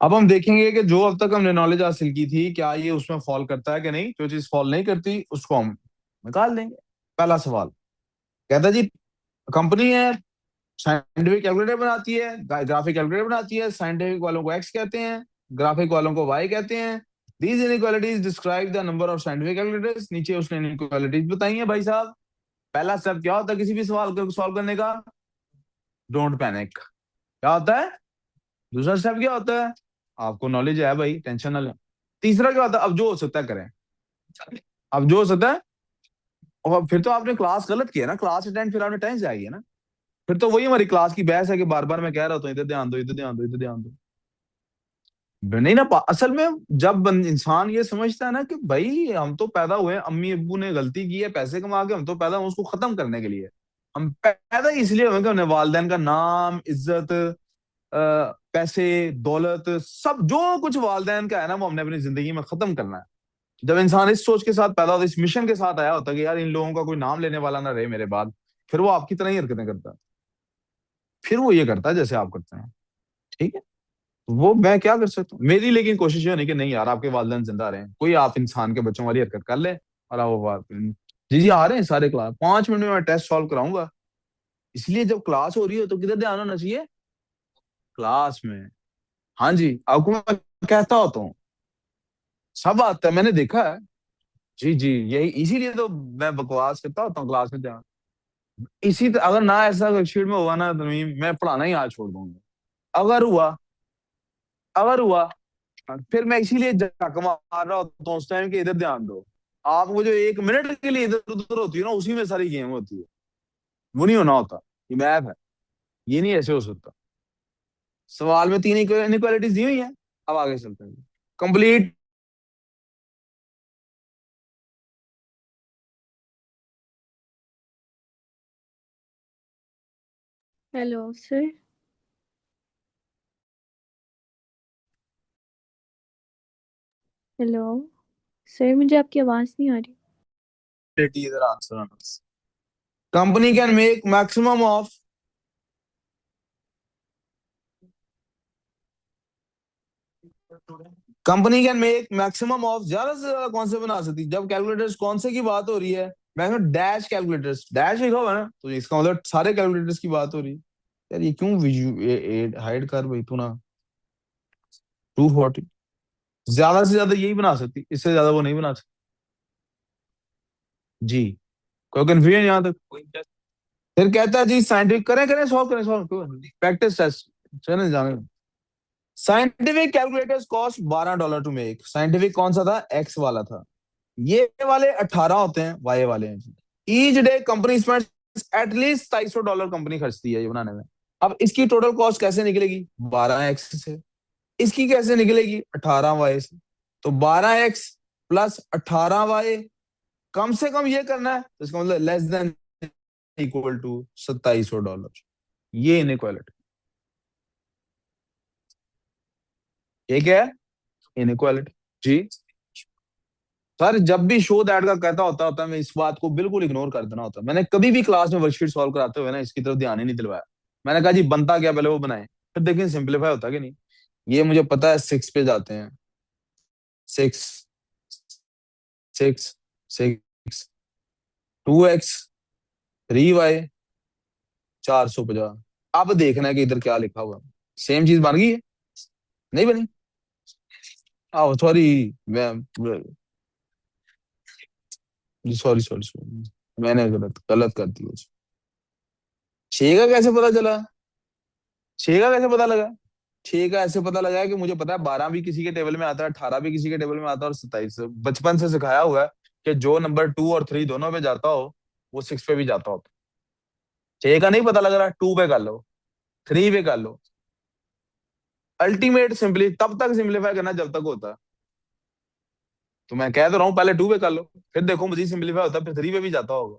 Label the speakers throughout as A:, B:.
A: अब हम देखेंगे कि जो अब तक हमने नॉलेज हासिल की थी क्या ये उसमें फॉल करता है कि नहीं। जो चीज फॉल नहीं करती उसको हम निकाल देंगे। पहला सवाल कहता है जी, कंपनी है, साइंटिफिक कैलकुलेटर बनाती है, ग्राफिक कैलकुलेटर बनाती है। साइंटिफिक वालों को एक्स कहते हैं, ग्राफिक वालों को वाई कहते हैं। These inequalities describe the number of scientific calculators. नीचे उसने इनइक्वालिटीज बताई है भाई साहब। पहला स्टेप क्या होता है किसी भी सवाल को सॉल्व करने का? Don't panic. क्या होता है? दूसरा स्टेप क्या होता है? आपको नॉलेज है भाई, टेंशन ना लें। तीसरा क्या होता है? अब जो हो सकता है करें। अब जो हो सकता है। और फिर तो आपने क्लास गलत किया ना, क्लास अटेंड फिर आपने टाइम से आई है ना। फिर तो वही हमारी क्लास की बहस है कि बार बार मैं कह रहा हूँ इधर ध्यान दो, इधर ध्यान दो, इधर ध्यान दो। नहीं ना असल में जब इंसान ये समझता है ना कि भाई हम तो पैदा हुए हैं, अम्मी अब्बू ने गलती की है पैसे कमा के, हम तो पैदा हुए उसको खत्म करने के लिए। हम पैदा इसलिए हुए कि हमने वालदेन का नाम, इज्जत, पैसे, दौलत, सब जो कुछ वालदेन का है ना वो हमने अपनी जिंदगी में खत्म करना है। जब इंसान इस सोच के साथ पैदा होता है, इस मिशन के साथ आया होता है कि यार इन लोगों का कोई नाम लेने वाला ना रहे मेरे बाद, फिर वो आपकी तरह ही हरकतें करता है। फिर वो ये करता है जैसे आप करते हैं। ठीक है। वो मैं क्या कर सकता हूँ, मेरी लेकिन कोशिश ये नहीं कि नहीं यार आपके वालिदैन जिंदा रहे, कोई आप इंसान के बच्चों वाली हरकत कर ले और आप वो बात। जी जी आ रहे हैं सारे क्लास, 5 मिनट में मैं टेस्ट सॉल्व कराऊंगा। इसलिए जब क्लास हो रही हो तो किधर ध्यान होना चाहिए? क्लास में। हाँ जी, आपको मैं कहता होता हूँ, सब आता है, मैंने देखा है। जी जी, यही इसीलिए तो मैं बकवास करता होता हूँ क्लास में ध्यान। अगर ना ऐसा शीट में हुआ ना तो मैं पढ़ाना ही आज छोड़ दूंगा। अगर हुआ, अगर हुआ फिर मैं इसीलिए झक मार रहा होता हूँ उस टाइम के इधर ध्यान दो। आपको जो 1 मिनट के लिए इधर उधर होती है ना उसी में सारी गेम होती है। वो नहीं होना होता। ये मैथ है। ये नहीं ऐसे हो सकता। सवाल में 3 इनइक्वालिटीज दी हुई है। अब आगे चलते हैं। Complete.
B: Hello sir. Hello sir, मुझे आपकी आवाज़ नहीं आ रही।
A: इधर answer. Company can make maximum of, company can make maximum of, ज्यादा से ज्यादा कौन से बना सकती जब कैलकुलेटर्स कौन से की बात हो रही है? मैक्सिमम डैश कैलकुलेटर्स, डैश लिखा हुआ है ना तो इसका मतलब सारे कैलकुलेटर्स की बात हो रही है। यार ये क्यों हाइड कर भाई तू ना। 240, ज्यादा से ज्यादा यही बना सकती, इससे ज्यादा वो नहीं बना सकती। जी। कोई कंफ्यूजन यहाँ तक? फिर कहता है जी साइंटिफिक करें करें सॉल्व करें सॉल्व प्रैक्टिस टेस्ट। चलें जाने। Scientific calculators cost $12 to make. Scientific कौन सा था? एक्स वाला था। ये वाले 18 होते हैं, वाई वाले हैं। Each day company spend at least $250 company खर्चती है ये बनाने में। अब इसकी टोटल कॉस्ट कैसे निकलेगी? 12x से। इसकी कैसे निकलेगी? 18y से। तो 12x प्लस 18y, कम से कम ये करना है तो इसका मतलब लेस देन इक्वल टू $2700। ये इनइक्वालिटी। ये क्या है? इनइक्वालिटी। जी। सर जब भी शो दैट का कहता होता होता है मैं इस बात को बिल्कुल इग्नोर कर देना होता है। मैंने कभी भी क्लास में वर्कशीट सॉल्व कराते हुए ना इसकी तरफ ध्यान ही नहीं दिलवाया। मैंने कहा जी बनता क्या पहले वो बनाए, फिर देखें सिंपलीफाई होता कि नहीं। ये मुझे पता है 6 पे जाते हैं। 6, 6, 6, 2x, 3y, 450। अब देखना है कि इधर क्या लिखा हुआ है। सेम चीज बन गई है? नहीं बनी? आओ सॉरी। मैं सॉरी सॉरी सॉरी, मैंने गलत गलत कर दिया। 6 का कैसे पता चला? 6 का कैसे पता लगा? 6 का ऐसे पता लगा है कि मुझे पता है 12 भी किसी के टेबल में आता है, 18 भी किसी के टेबल में आता है और 27। बचपन से सिखाया हुआ है कि जो नंबर 2 और 3 दोनों पे जाता हो वो 6 पे भी जाता हो। 6 का नहीं पता लग रहा, 2 पे कर लो, 3 पे कर लो। अल्टीमेट सिंपली तब तक सिंप्लीफाई करना जब तक होता है। तो मैं कह तो रहा हूँ पहले 2 पे कर लो, फिर देखो मुझे सिंप्लीफाई होता है फिर 3 पे भी जाता होगा।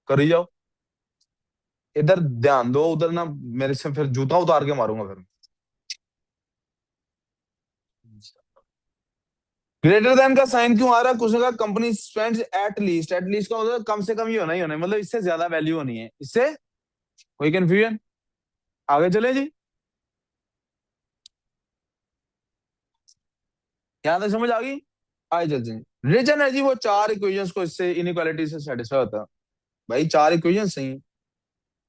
A: कर ही जाओ। इधर ध्यान दो, उधर ना मेरे से फिर जूता उतार के मारूंगा फिर। ग्रेटर देन का साइन क्यों आ रहा है? कुछ का कंपनी स्पेंड्स एटलीस्ट, एटलीस्ट का मतलब कम से कम ही होना ही होना है, मतलब इससे ज्यादा वैल्यू होनी है इससे। कोई कंफ्यूजन? आगे चले जी। यहाँ तक समझ आ गई? आगे चलते हैं। रीजन है जी वो चार इक्वेशंस को इससे इनइक्वालिटी से सेटिस्फाई होता है। भाई चार इक्वेशन सही है।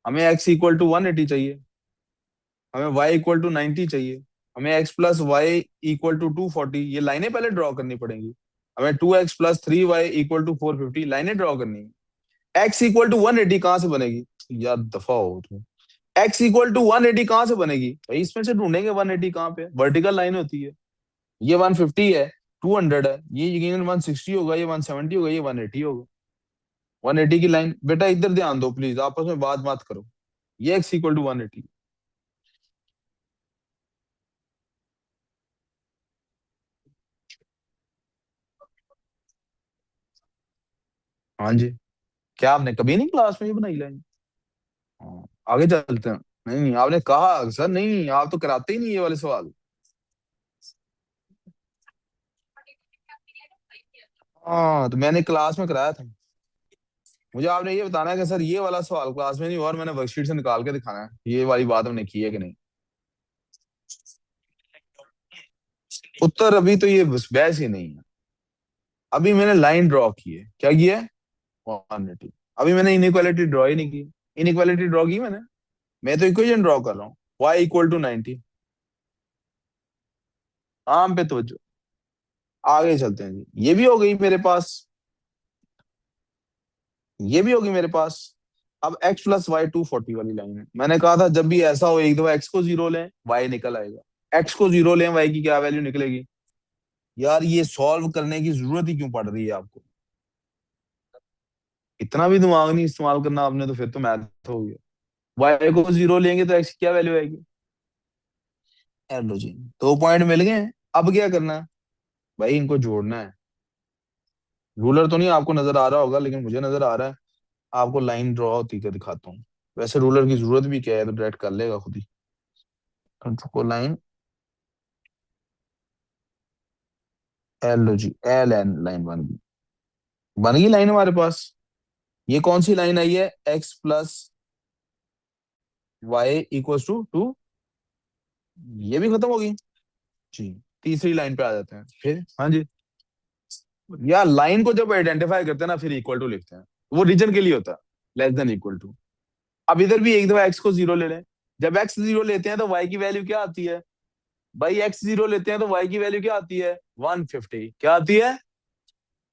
A: हमें x इक्वल टू 180 चाहिए, हमें y इक्वल टू 90 चाहिए, हमें x plus Y equal to 240, ये लाइनें पहले ड्रॉ करनी पड़ेंगी। हमें 2x plus 3y equal to 450, लाइनें ड्रॉ करनी है। x इक्वल टू 180 कहाँ से बनेगी? यार दफा हो तुम। x इक्वल टू 180 कहाँ से बनेगी भाई? इसमें से ढूंढेंगे 180 कहाँ पे, वर्टिकल लाइन होती है। ये 150 है, 200 है, ये यकीनन 160 होगा, ये 170 होगा, ये 180 होगा। 180 की लाइन, बेटा इधर ध्यान दो प्लीज, आपस में बात मत करो। ये x इक्वल टू 180। हाँ जी। क्या आपने कभी नहीं क्लास में ये बनाई लाइन? हाँ, आगे चलते हैं। नहीं नहीं, आपने कहा सर, नहीं आप तो कराते ही नहीं ये वाले सवाल। हाँ तो मैंने क्लास में कराया था। मुझे आपने ये बताना है कि सर ये वाला सवाल क्लास में नहीं हुआ और मैंने वर्कशीट से निकाल के दिखाना है ये वाली बात हमने की है कि नहीं। उत्तर अभी तो ये बहस ही नहीं है। अभी मैंने लाइन ड्रॉ की है, क्या किया है? 180। अभी मैंने इनइक्वालिटी ड्रॉ ही नहीं की। इनइक्वालिटी ड्रॉ की मैंने? मैं तो इक्वेशन ड्रॉ कर रहा हूँ, y इक्वल टू 90। आम पे तो आगे चलते हैं जी। ये भी हो गई मेरे पास, ये भी होगी मेरे पास। अब x प्लस वाई 240 वाली लाइन है। मैंने कहा था जब भी ऐसा हो एक दफा x को जीरो लें, y निकल आएगा। x को जीरो लें, y की क्या वैल्यू निकलेगी? यार ये सॉल्व करने की जरूरत ही क्यों पड़ रही है आपको? इतना भी दिमाग नहीं इस्तेमाल करना आपने, तो फिर तो मैथ हो गया। y को जीरो लेंगे तो x की क्या वैल्यू आएगी? लो जी, 2 पॉइंट मिल गए हैं। अब क्या करना है? भाई इनको जोड़ना है। रूलर तो नहीं आपको नजर आ रहा होगा, लेकिन मुझे नजर आ रहा है। आपको लाइन ड्रॉ होती है दिखाता हूँ। वैसे रूलर की जरूरत भी क्या है, तो डायरेक्ट कर लेगा खुद ही। को लाइन, लो जी, एल एन लाइन बन गई। बन गई लाइन हमारे पास। ये कौन सी लाइन आई है? X plus Y equals to 2। ये भी खत्म होगी जी। तीसरी लाइन पे आ जाते हैं फिर। हाँ जी। यार लाइन को जब आइडेंटिफाई करते हैं ना, फिर इक्वल टू लिखते हैं। वो रीजन के लिए होता है, लेस देन इक्वल टू। अब इधर भी एक दफा एक्स को जीरो ले लें। जब एक्स जीरो लेते हैं तो वाई की वैल्यू क्या आती है? भाई एक्स जीरो लेते हैं तो वाई की वैल्यू क्या आती है? 150। क्या आती है?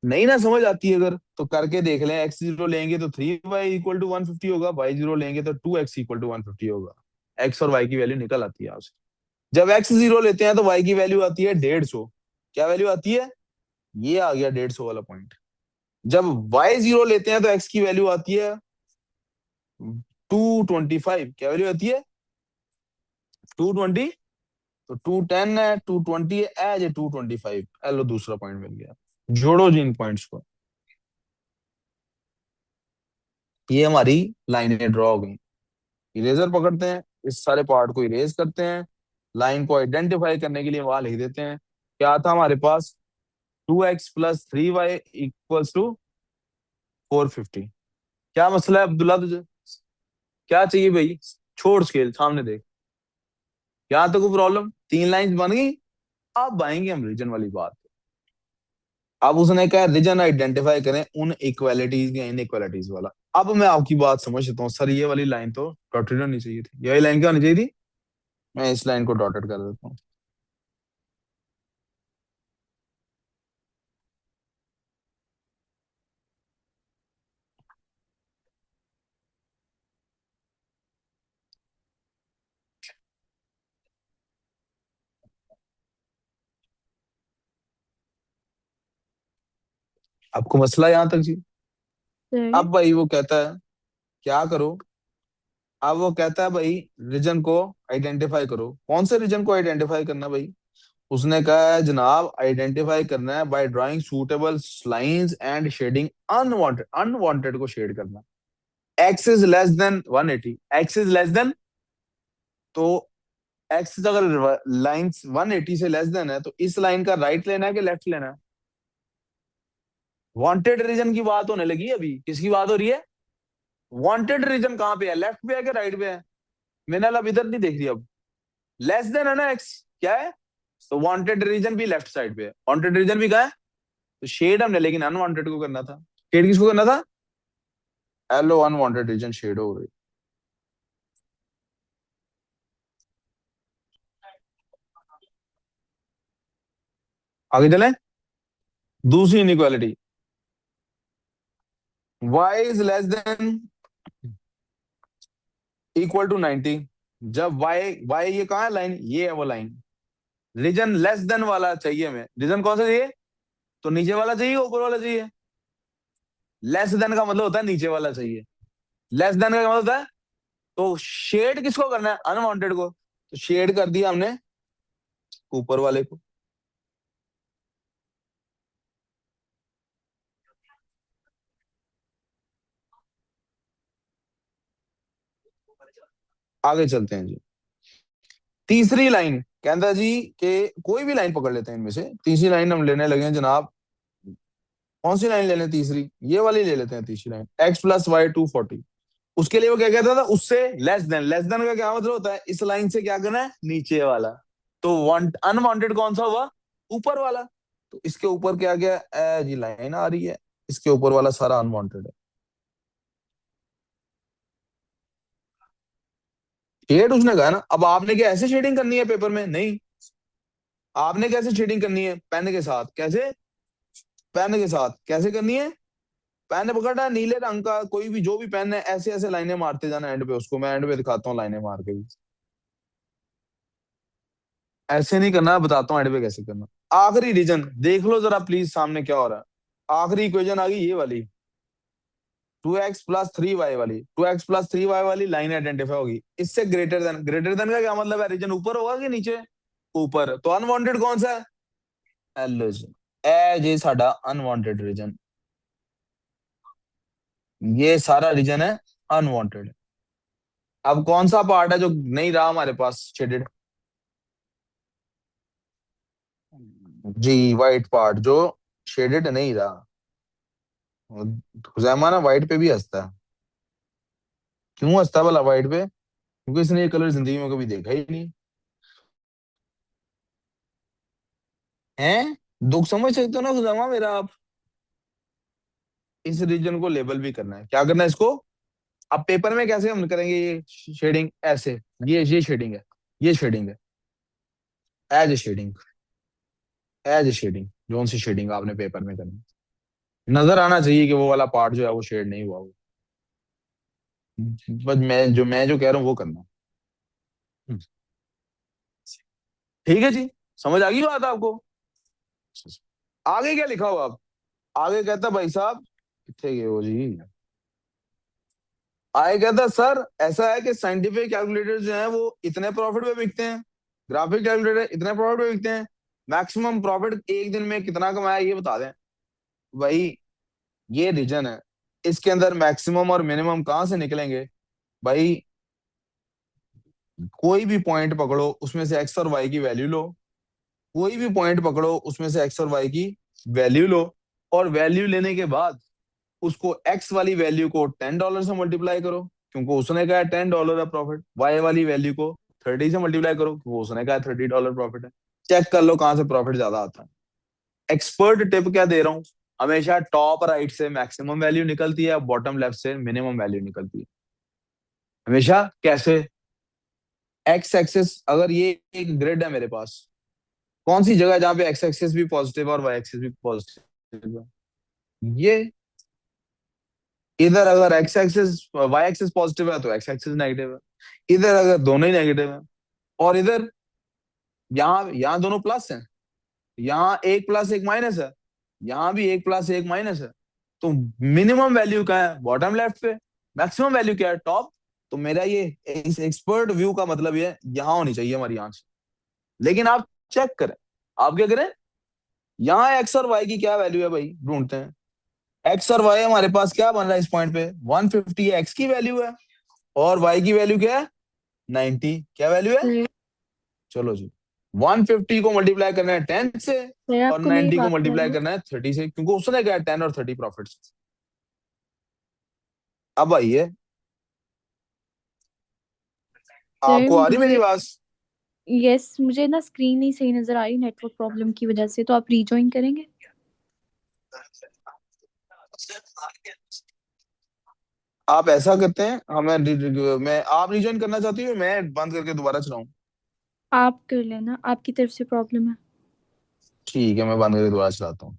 A: नहीं ना समझ आती है अगर, तो करके देख लें। एक्स जीरो लेंगे तो 3y इक्वल टू 150 होगा, वाई जीरो लेंगे तो 2x इक्वल टू 150 होगा। एक्स और वाई की वैल्यू निकल आती है आपसे। जब एक्स जीरो लेते हैं तो वाई की वैल्यू आती है 150। क्या वैल्यू आती है? ये आ गया 150 वाला पॉइंट। जब वाई जीरो लेते हैं तो एक्स की वैल्यू आती है 225। क्या वैल्यू आती है? 220। तो 210 है, 220 है, एज ए 225। लो दूसरा पॉइंट मिल गया। जोड़ो जी इन पॉइंट्स को। ये हमारी लाइनें ड्रॉ हो गई। इरेजर पकड़ते हैं, इस सारे पार्ट को इरेज करते हैं। लाइन को आइडेंटिफाई करने के लिए वहां लिख देते हैं। क्या था हमारे पास? 2x plus 3y equals to 450। क्या मसला है अब्दुल्ला तुझे? क्या चाहिए भाई? छोड़ स्केल, सामने देख। यहाँ तो कोई प्रॉब्लम? तीन लाइन बन गई। अब आएंगे हम रीजन वाली बात। अब उसने कहा रीजन आइडेंटिफाई करें उन इक्वालिटीज या इनइक्वालिटीज वाला। अब मैं आपकी बात समझ सकता हूँ सर, ये वाली लाइन तो डॉटेड होनी चाहिए थी। यही लाइन क्या होनी चाहिए थी? मैं इस लाइन को डॉटेड कर देता हूँ। आपको मसला यहाँ तक जी?
B: सर
A: अब भाई वो कहता है क्या करो? अब वो कहता है भाई रीजन को आइडेंटिफाई करो। कौन से रीजन को आइडेंटिफाई करना भाई? उसने कहा है जनाब आइडेंटिफाई करना है by drawing suitable lines and shading unwanted. Unwanted को शेड करना। X is less than 180। X is less than, तो एक्स अगर लाइन 180 से लेस देन है तो इस लाइन का राइट लेना है कि लेफ्ट लेना है? वांटेड रीजन की बात होने लगी अभी। किसकी बात हो रही है? वांटेड रीजन कहाँ पे है? लेफ्ट पे है कि राइट पे है? मैंने अब इधर नहीं देख रही अब। लेस देन है ना एक्स, क्या है? तो वांटेड रीजन भी लेफ्ट साइड पे है, वांटेड रीजन भी कहा है, तो शेड हमने लेकिन अनवांटेड को करना था। शेड किसको करना था? एलो अनवांटेड रीजन शेड हो गई। आगे चले, दूसरी inequality, y is less than equal to 90। जब y ये कहाँ है लाइन, ये है वो लाइन। रीजन लेस देन वाला चाहिए हमें, रीजन कौन सा चाहिए? तो नीचे वाला चाहिए ऊपर वाला चाहिए? लेस देन का मतलब होता है नीचे वाला चाहिए, लेस देन का मतलब होता है, तो शेड किसको करना है? अनवांटेड को, तो शेड कर दिया हमने ऊपर वाले को। आगे चलते हैं जी। तीसरी लाइन कहता जी कि कोई भी लाइन पकड़ लेते हैं इनमें से, तीसरी लाइन हम लेने लगे हैं जनाब। कौन सी लाइन ले लें? तीसरी, ये वाली ले लेते हैं तीसरी लाइन, एक्स प्लस वाई 240। उसके लिए वो क्या कहता था? उससे लेस देन, लेस देन का क्या मतलब होता है? इस लाइन से क्या करना है? नीचे वाला। तो वांट अनवांटेड कौन सा हुआ? ऊपर वाला। तो इसके ऊपर क्या गया? ए जी लाइन आ रही है, इसके ऊपर वाला सारा अनवांटेड है। शेड उसने कहा ना, अब आपने क्या ऐसे शेडिंग करनी है पेपर में? नहीं, आपने कैसे शेडिंग करनी है? पेन के साथ। कैसे? पेन के साथ कैसे करनी है? पेन पकड़ा है नीले रंग का, कोई भी जो भी पेन है, ऐसे ऐसे लाइनें मारते जाना एंड पे। उसको मैं एंड पे दिखाता हूँ लाइनें मार के भी। ऐसे नहीं करना, बताता हूँ एंड पे कैसे करना। आखिरी रीजन देख लो जरा प्लीज सामने क्या हो रहा है। आखिरी इक्वेशन आ गई ये वाली, 2x+3y वाली, 2x+3y वाली लाइन आइडेंटिफाई होगी। इससे ग्रेटर देन, ग्रेटर देन का क्या मतलब है? रीजन ऊपर होगा कि नीचे? ऊपर। तो अनवांटेड कौन सा है? एलोजन। ए जे साडा अनवांटेड रीजन, ये सारा रीजन है अनवांटेड। अब कौन सा पार्ट है जो नहीं रहा हमारे पास शेडेड? जी वाइट पार्ट जो शेडेड नहीं रहा। खुजैमा ना वाइट पे भी हंसता है। क्यों हंसता है भला वाइट पे? क्योंकि इसने ये कलर जिंदगी में कभी देखा ही नहीं है। दुख समझ सकते हो ना खुजैमा मेरा आप? इस रीजन को लेबल भी करना है, क्या करना है इसको? अब पेपर में कैसे हम करेंगे ये शेडिंग? ऐसे, ये शेडिंग है, ये शेडिंग है, as a shading, as a shading. जोन सी शेडिंग आपने पेपर में करनी है। नजर आना चाहिए कि वो वाला पार्ट जो है वो शेड नहीं हुआ वो। बस मैं जो कह रहा हूँ वो करना। हम्म, ठीक है जी, समझ आ गई बात आपको? आगे क्या लिखा हुआ? अब आगे कहता भाई साहब, कितने गए हो जी? आगे कहता सर ऐसा है कि साइंटिफिक कैलकुलेटर जो है वो इतने प्रॉफिट में बिकते हैं, ग्राफिक कैलकुलेटर इतने प्रॉफिट में बिकते हैं, मैक्सिमम प्रॉफिट एक दिन में कितना कमाया ये बता दें। भाई ये रीजन है, इसके अंदर मैक्सिमम और मिनिमम कहाँ से निकलेंगे? भाई कोई भी पॉइंट पकड़ो उसमें से एक्स और वाई की वैल्यू लो, कोई भी पॉइंट पकड़ो उसमें से एक्स और वाई की वैल्यू लो, और वैल्यू लेने के बाद उसको एक्स वाली वैल्यू को $10 से मल्टीप्लाई करो क्योंकि उसने कहा $10 है प्रॉफिट, वाई वाली वैल्यू को 30 से मल्टीप्लाई करो क्योंकि उसने कहा $30 प्रॉफिट है। चेक कर लो कहां से प्रॉफिट ज्यादा आता है। एक्सपर्ट टिप क्या दे रहा हूं, हमेशा टॉप राइट से मैक्सिमम वैल्यू निकलती है, बॉटम लेफ्ट से मिनिमम वैल्यू निकलती है हमेशा। कैसे? एक्स एक्सिस, अगर ये एक ग्रिड है मेरे पास, कौन सी जगह है जहां पे एक्स एक्सिस भी पॉजिटिव है और वाई एक्सिस भी पॉजिटिव है? ये। इधर अगर X axis Y axis positive है तो एक्स एक्सिस नेगेटिव है, इधर अगर दोनों ही नेगेटिव है, और इधर यहाँ यहाँ दोनों प्लस हैं, यहाँ एक प्लस एक माइनस है, यहाँ भी एक प्लस एक माइनस है, तो मिनिमम वैल्यू क्या है? बॉटम लेफ्ट पे। मैक्सिमम वैल्यू क्या है? टॉप। तो मेरा ये इस एक्सपर्ट व्यू का मतलब ये यहाँ होनी चाहिए हमारी आंख। लेकिन आप चेक करें, आप क्या करें, यहाँ एक्स और वाई की क्या वैल्यू है भाई ढूंढते हैं। एक्स और वाई हमारे पास क्या बन रहा है इस पॉइंट पे? 150 एक्स की वैल्यू है, और वाई की वैल्यू क्या है? 90। क्या वैल्यू है?
B: सर
A: चलो जी, 150 को मल्टीप्लाई करना है 10 से,
B: सर
A: और
B: आपको मेरी
A: 90 को
B: बात
A: मल्टीप्लाई
B: करना है।
A: करना है 30 से, क्योंकि उसने कहा 10 और 30 प्रॉफिट। अब आइए,
B: सर
A: आपको आ रही मेरी
B: मुझे
A: आवाज?
B: यस, मुझे ना स्क्रीन नहीं सही नजर आ रही नेटवर्क प्रॉब्लम की वजह से, तो आप रीजॉइन करेंगे?
A: आप ऐसा करते हैं, हमें मैं आप रिज्वाइन करना चाहती हूँ, मैं बंद करके दोबारा चलाऊं?
B: आप कर लेना, आपकी तरफ से प्रॉब्लम है।
A: ठीक है, मैं बंद करके दोबारा चलाता हूँ।